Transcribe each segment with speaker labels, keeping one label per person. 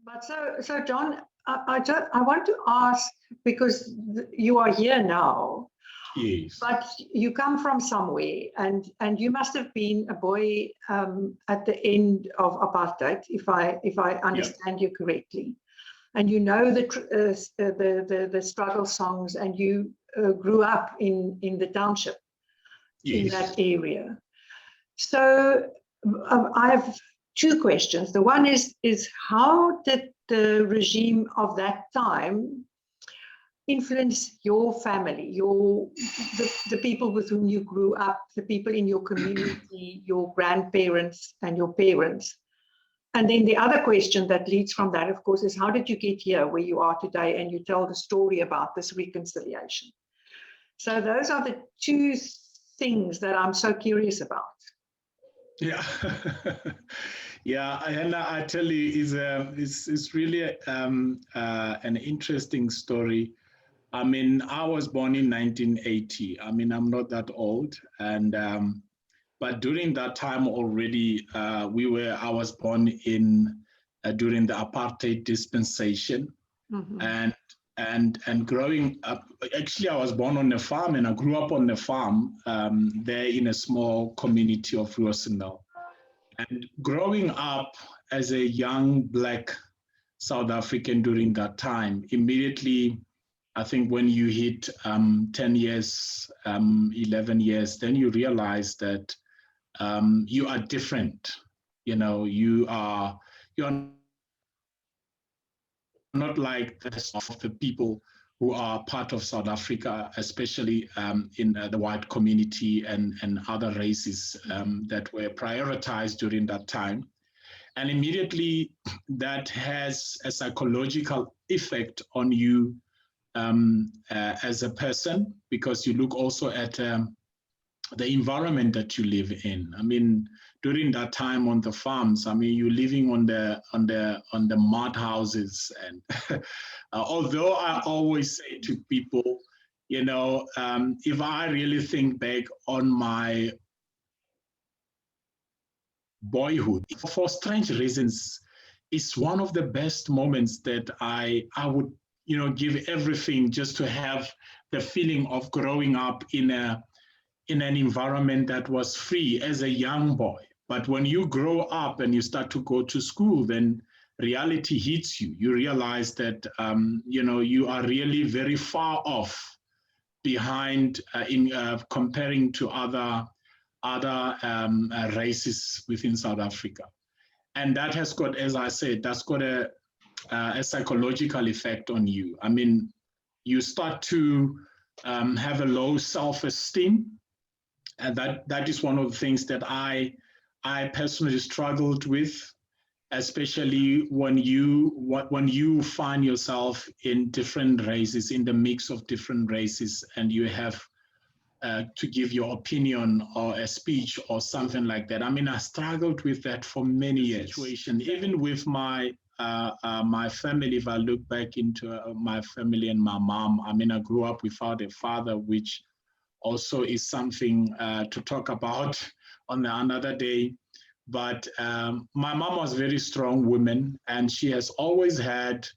Speaker 1: But so John, I want to ask, because you are here now,
Speaker 2: Yes.
Speaker 1: but you come from somewhere, and you must have been a boy at the end of apartheid, if I understand you correctly, and you know the struggle songs, and you grew up in the township, in that area. So I have two questions. The one is how did the regime of that time influence your family, the people with whom you grew up, the people in your community, your grandparents and your parents? And then the other question that leads from that, of course, is how did you get here where you are today, and you tell the story about this reconciliation? So those are the two things that I'm so curious about.
Speaker 2: Yeah, yeah, Hanna, I tell you, it's really an interesting story. I mean, I was born in 1980. I mean, I'm not that old, and but during that time already, I was born in during the apartheid dispensation, and growing up. Actually, I was born on a farm, and I grew up on a farm there in a small community of Roosendaal. And growing up as a young Black South African during that time, immediately, I think when you hit 10 years, 11 years, then you realize that you are different. You know, you're not like the rest of the people who are part of South Africa, especially in the white community and other races that were prioritized during that time. And immediately that has a psychological effect on you as a person, because you look also at the environment that you live in. I mean, during that time on the farms, I mean, you're living on the mud houses, and although I always say to people, you know, if I really think back on my boyhood, for strange reasons, it's one of the best moments that I would, you know, give everything just to have the feeling of growing up in an environment that was free as a young boy. But when you grow up and you start to go to school, then reality hits you. You realize that, you know, you are really very far off behind in comparing to other races within South Africa. And that has got, as I said, that's got a psychological effect on you. I mean, you start to have a low self-esteem. And that is one of the things that I personally struggled with, especially when you find yourself in different races, in the mix of different races, and you have to give your opinion or a speech or something like that. I mean, I struggled with that for many years. Even with my family, if I look back into my family and my mom, I mean, I grew up without a father, which also is something to talk about on another day. But my mom was a very strong woman, and she has always had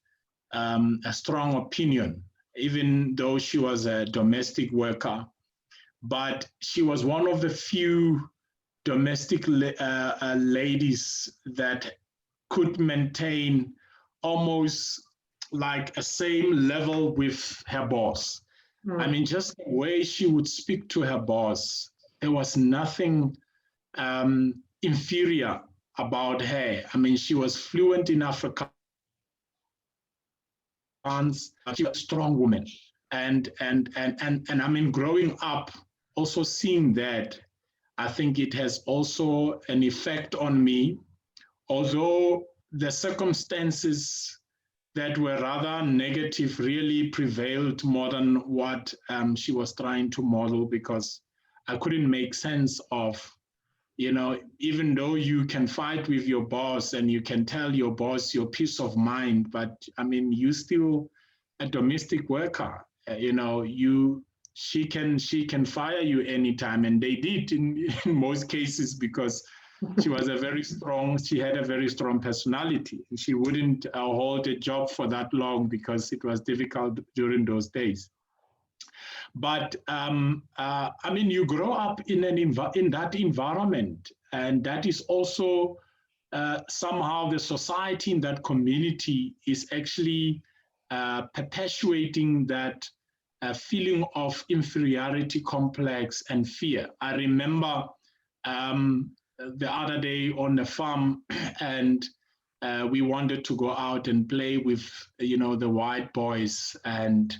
Speaker 2: a strong opinion, even though she was a domestic worker. But she was one of the few domestic ladies that could maintain almost like a same level with her boss. I mean, just the way she would speak to her boss, there was nothing inferior about her. I mean, she was fluent in Afrikaans. She was a strong woman. And I mean, growing up, also seeing that, I think it has also an effect on me, although the circumstances that were rather negative really prevailed more than what she was trying to model, because I couldn't make sense of, you know, even though you can fight with your boss and you can tell your boss your peace of mind, but I mean, you still a domestic worker, you know, she can fire you anytime, and they did in most cases, because She was she had a very strong personality. She wouldn't hold a job for that long because it was difficult during those days. But I mean, you grow up in that environment, and that is also somehow the society in that community is actually perpetuating that feeling of inferiority complex and fear. I remember the other day on the farm, and we wanted to go out and play with, the white boys and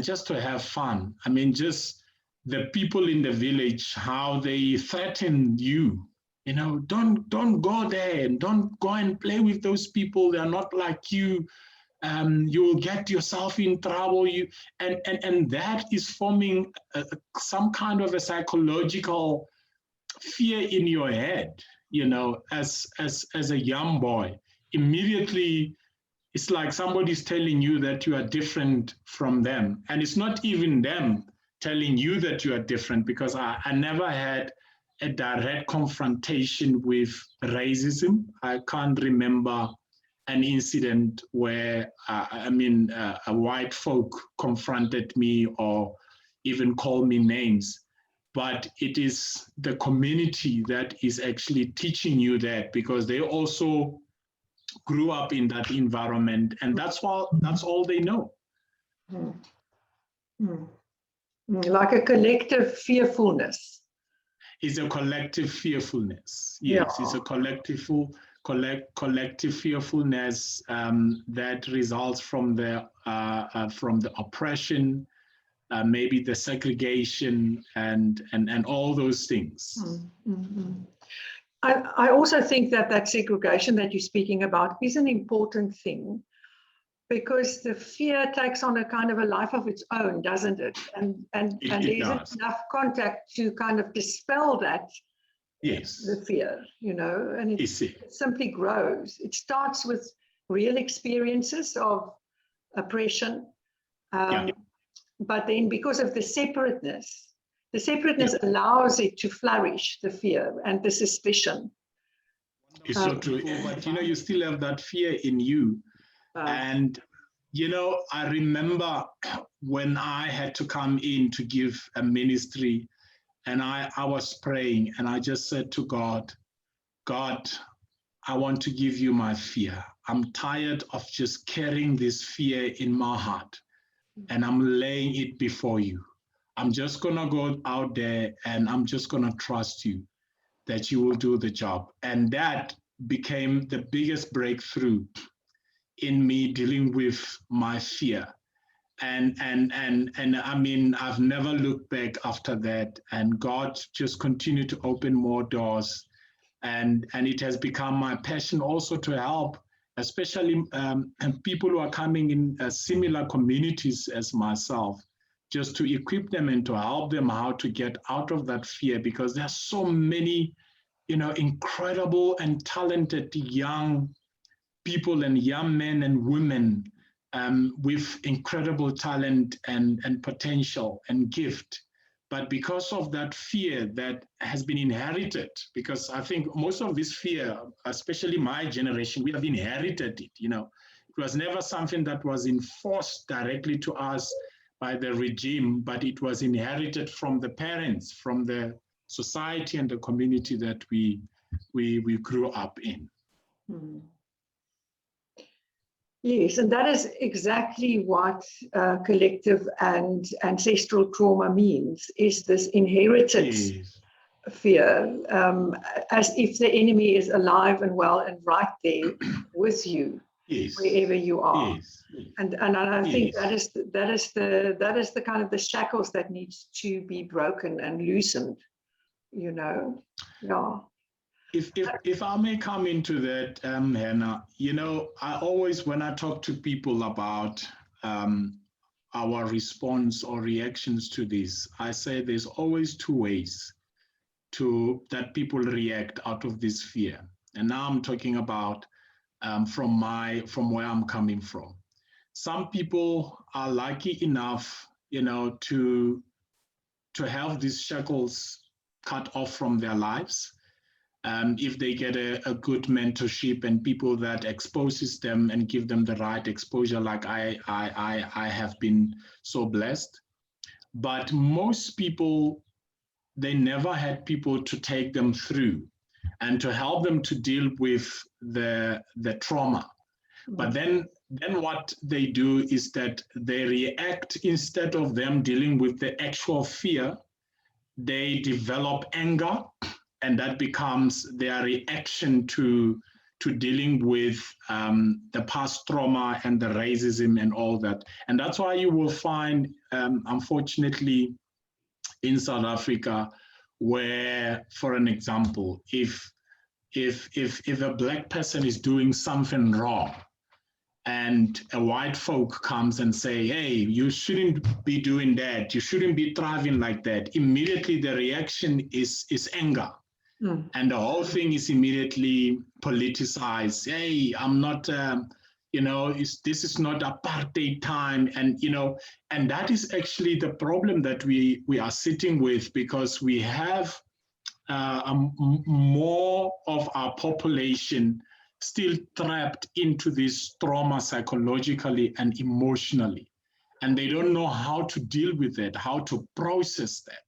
Speaker 2: just to have fun. I mean, just the people in the village, how they threaten you, don't go there and don't go and play with those people. They're not like you. You will get yourself in trouble. And that is forming some kind of a psychological fear in your head, as a young boy. Immediately, it's like somebody's telling you that you are different from them. And it's not even them telling you that you are different, because I never had a direct confrontation with racism. I can't remember an incident where, a white folk confronted me or even called me names. But it is the community that is actually teaching you that, because they also grew up in that environment, and that's all they know.
Speaker 1: Like a collective fearfulness.
Speaker 2: It's a collective fearfulness. Yes, yeah. It's a collective fearfulness that results from the oppression, maybe the segregation, and all those things.
Speaker 1: I also think that segregation that you're speaking about is an important thing, because the fear takes on a kind of a life of its own, doesn't it? And there isn't enough contact to kind of dispel that.
Speaker 2: Yes.
Speaker 1: The fear, and it simply grows. It starts with real experiences of oppression, but then because of the separateness allows it to flourish, the fear and the suspicion.
Speaker 2: It's so true. But you still have that fear in you. And I remember when I had to come in to give a ministry, and I was praying, and I just said to God, I want to give you my fear. I'm tired of just carrying this fear in my heart, and I'm laying it before you. I'm just going to go out there, and I'm just going to trust you that you will do the job. And that became the biggest breakthrough in me dealing with my fear. And I mean, I've never looked back after that. And God just continued to open more doors. And it has become my passion also to help, especially people who are coming in similar communities as myself, just to equip them and to help them how to get out of that fear, because there are so many, incredible and talented young people and young men and women with incredible talent and potential and gift. But because of that fear that has been inherited, because I think most of this fear, especially my generation, we have inherited it. It was never something that was enforced directly to us by the regime, but it was inherited from the parents, from the society and the community that we grew up in.
Speaker 1: Yes, and that is exactly what collective and ancestral trauma means, is this inherited fear, as if the enemy is alive and well and right there with you, wherever you are. And I think that is the kind of the shackles that needs to be broken and loosened,
Speaker 2: If I may come into that, Hanna, I always, when I talk to people about our response or reactions to this, I say there's always two ways that people react out of this fear. And now I'm talking about from where I'm coming from. Some people are lucky enough, to have these shackles cut off from their lives. if they get a good mentorship and people that exposes them and give them the right exposure, like I have been so blessed. But most people, they never had people to take them through and to help them to deal with the trauma. But then what they do is that they react, instead of them dealing with the actual fear, they develop anger, and that becomes their reaction to dealing with the past trauma and the racism and all that. And that's why you will find, unfortunately, in South Africa, where, for an example, if a black person is doing something wrong, and a white folk comes and say, hey, you shouldn't be doing that, you shouldn't be thriving like that, immediately the reaction is anger. And the whole thing is immediately politicized. Hey, I'm not, this is not apartheid time. And, and that is actually the problem that we are sitting with, because we have more of our population still trapped into this trauma psychologically and emotionally. And they don't know how to deal with it, how to process that.